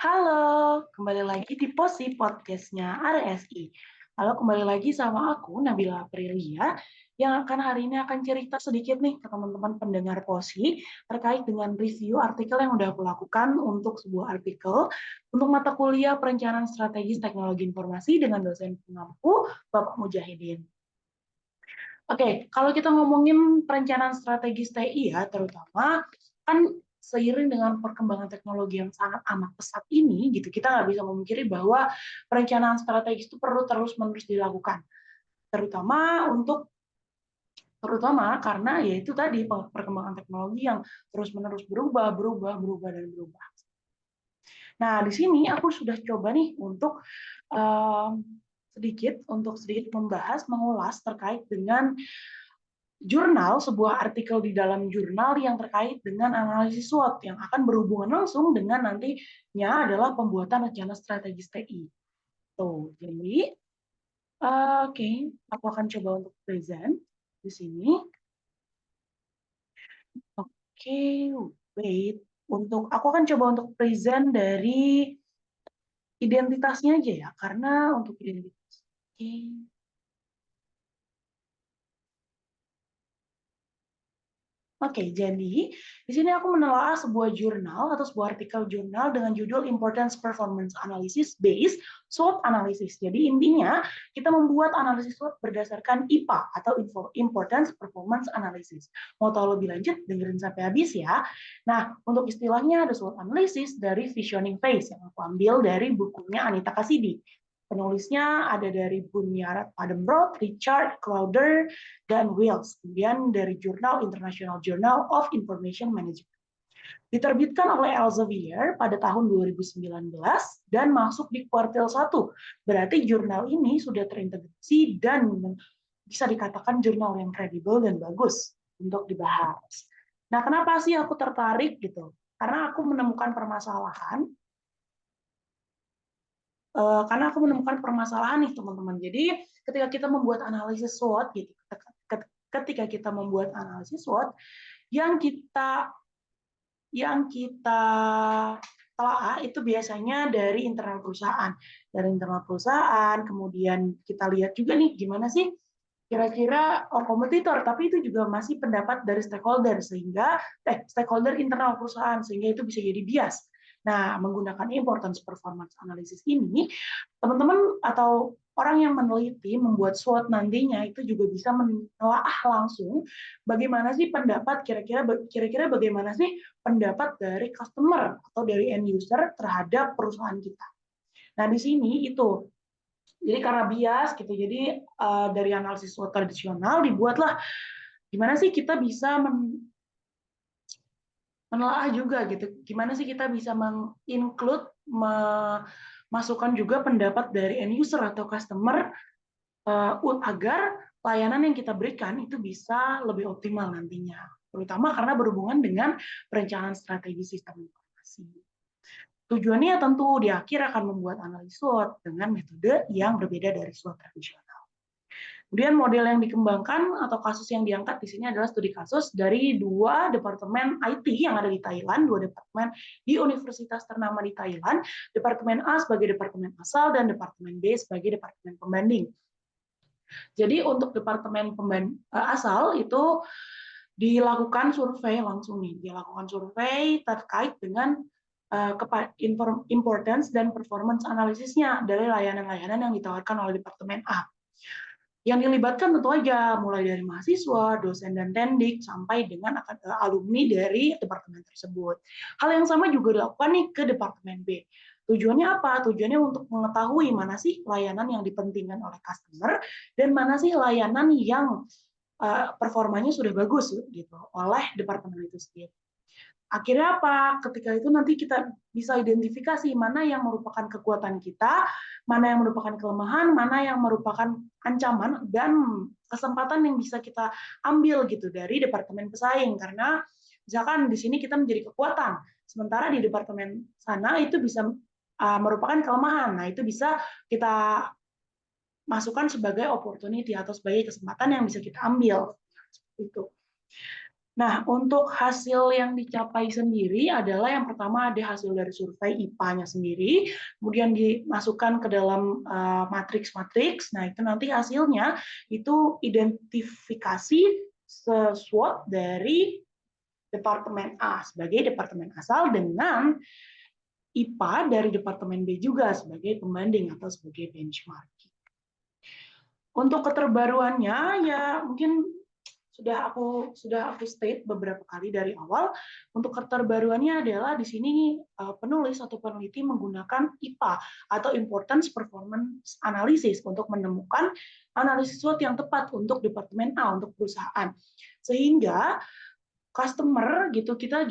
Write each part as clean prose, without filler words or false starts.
Halo, kembali lagi di Posi Podcastnya RSI. Halo, kembali lagi sama aku, Nabila Aprilia, yang hari ini akan cerita sedikit nih ke teman-teman pendengar Posi terkait dengan review artikel yang udah aku lakukan untuk sebuah artikel untuk mata kuliah Perencanaan Strategis Teknologi Informasi dengan dosen pengampu Bapak Mujahidin. Oke, kalau kita ngomongin perencanaan strategis TI ya, terutama kan seiring dengan perkembangan teknologi yang sangat amat pesat ini, gitu, kita nggak bisa memungkiri bahwa perencanaan strategis itu perlu terus-menerus dilakukan, terutama untuk terutama karena ya itu tadi perkembangan teknologi yang terus-menerus berubah, berubah, berubah dan berubah. Nah, di sini aku sudah coba nih untuk sedikit membahas, mengulas terkait dengan sebuah artikel di dalam jurnal yang terkait dengan analisis SWOT yang akan berhubungan langsung dengan nantinya adalah pembuatan rencana strategis TI. Tuh, jadi oke, aku akan coba untuk present di sini. Oke, wait. Aku akan coba untuk present dari identitasnya aja ya, karena untuk identitas. Oke. Oke, jadi di sini aku menelaah sebuah jurnal atau sebuah artikel jurnal dengan judul Importance Performance Analysis Based SWOT Analysis. Jadi intinya kita membuat analisis SWOT berdasarkan IPA atau Importance Performance Analysis. Mau tahu lebih lanjut, dengerin sampai habis ya. Nah, untuk istilahnya ada SWOT Analysis dari Visioning Phase yang aku ambil dari bukunya Anita Kasidi. Penulisnya ada dari Bunyard Padenbroek, Richard Crowder, dan Wales. Kemudian dari jurnal International Journal of Information Management. Diterbitkan oleh Elsevier pada tahun 2019 dan masuk di kuartil 1. Berarti jurnal ini sudah terintegrasi dan bisa dikatakan jurnal yang kredibel dan bagus untuk dibahas. Nah, kenapa sih aku tertarik gitu? Karena aku menemukan permasalahan karena aku menemukan permasalahan nih teman-teman. Jadi ketika kita membuat analisis SWOT gitu, ketika kita membuat analisis SWOT yang kita yang kita telah itu biasanya dari internal perusahaan. Dari internal perusahaan, kemudian kita lihat juga nih gimana sih kira-kira kompetitor, tapi itu juga masih pendapat dari stakeholder sehingga stakeholder internal perusahaan sehingga itu bisa jadi bias. Nah, menggunakan importance performance analysis ini, teman-teman atau orang yang meneliti membuat SWOT nantinya itu juga bisa menelaah langsung bagaimana sih pendapat kira-kira bagaimana sih pendapat dari customer atau dari end user terhadap perusahaan kita. Nah, di sini itu jadi karena bias gitu, jadi dari analisis SWOT tradisional dibuatlah gimana sih kita bisa menelaah juga gitu. Gimana sih kita bisa menginclude, memasukkan juga pendapat dari end user atau customer agar layanan yang kita berikan itu bisa lebih optimal nantinya. Terutama karena berhubungan dengan perencanaan strategi sistem informasi. Tujuannya tentu di akhir akan membuat analisis SWOT dengan metode yang berbeda dari SWOT tradisional. Kemudian model yang dikembangkan atau kasus yang diangkat di sini adalah studi kasus dari dua departemen IT yang ada di Thailand, dua departemen di universitas ternama di Thailand, departemen A sebagai departemen asal dan departemen B sebagai departemen pembanding. Jadi untuk departemen asal itu dilakukan survei langsung nih, dilakukan survei terkait dengan importance dan performance analisisnya dari layanan-layanan yang ditawarkan oleh departemen A. Yang dilibatkan tentu aja mulai dari mahasiswa, dosen dan tendik sampai dengan alumni dari departemen tersebut. Hal yang sama juga dilakukan nih ke departemen B. Tujuannya apa? Tujuannya untuk mengetahui mana sih layanan yang dipentingkan oleh customer dan mana sih layanan yang performanya sudah bagus gitu oleh departemen itu sendiri. Akhirnya apa? Ketika itu nanti kita bisa identifikasi mana yang merupakan kekuatan kita, mana yang merupakan kelemahan, mana yang merupakan ancaman dan kesempatan yang bisa kita ambil gitu dari departemen pesaing. Karena misalkan di sini kita menjadi kekuatan, sementara di departemen sana itu bisa merupakan kelemahan. Nah, itu bisa kita masukkan sebagai opportunity atau sebagai kesempatan yang bisa kita ambil. Seperti itu. Nah, untuk hasil yang dicapai sendiri adalah yang pertama ada hasil dari survei IPA-nya sendiri, kemudian dimasukkan ke dalam matriks-matriks. Nah, itu nanti hasilnya itu identifikasi SWOT dari Departemen A sebagai departemen asal dengan IPA dari Departemen B juga sebagai pembanding atau sebagai benchmark. Untuk keterbaruannya ya mungkin sudah aku state beberapa kali dari awal. Untuk keterbaruannya adalah di sini penulis atau peneliti menggunakan IPA atau Importance Performance Analysis untuk menemukan analisis SWOT yang tepat untuk departemen A, untuk perusahaan. Sehingga customer gitu kita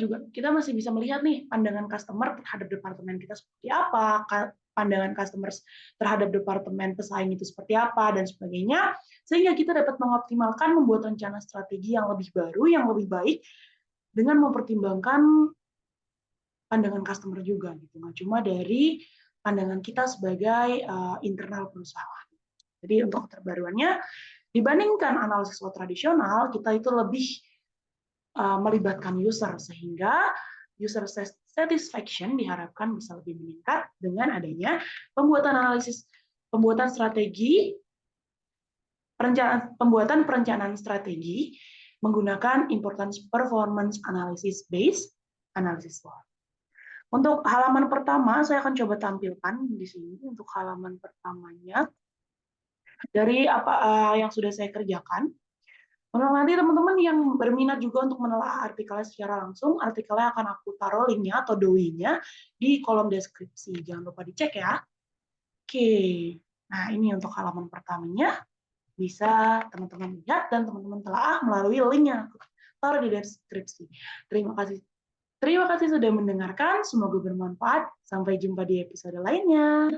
masih bisa melihat nih pandangan customer terhadap departemen kita seperti apa, pandangan customer terhadap departemen pesaing itu seperti apa dan sebagainya, sehingga kita dapat mengoptimalkan membuat rencana strategi yang lebih baru, yang lebih baik dengan mempertimbangkan pandangan customer juga gitu, nggak cuma dari pandangan kita sebagai internal perusahaan. Jadi untuk keterbaruannya dibandingkan analisis SWOT tradisional, kita itu lebih melibatkan user sehingga user satisfaction diharapkan bisa lebih meningkat dengan adanya pembuatan strategi pembuatan perencanaan strategi menggunakan importance performance analysis based analysis SWOT. Untuk halaman pertama saya akan coba tampilkan di sini untuk halaman pertamanya dari apa yang sudah saya kerjakan. Kalau nanti teman-teman yang berminat juga untuk menelaah artikelnya secara langsung, artikelnya akan aku taruh linknya atau doi-nya di kolom deskripsi. Jangan lupa dicek ya. Oke, nah ini untuk halaman pertamanya. Bisa teman-teman lihat dan teman-teman telaah melalui link yang aku taruh di deskripsi. Terima kasih. Terima kasih sudah mendengarkan. Semoga bermanfaat. Sampai jumpa di episode lainnya.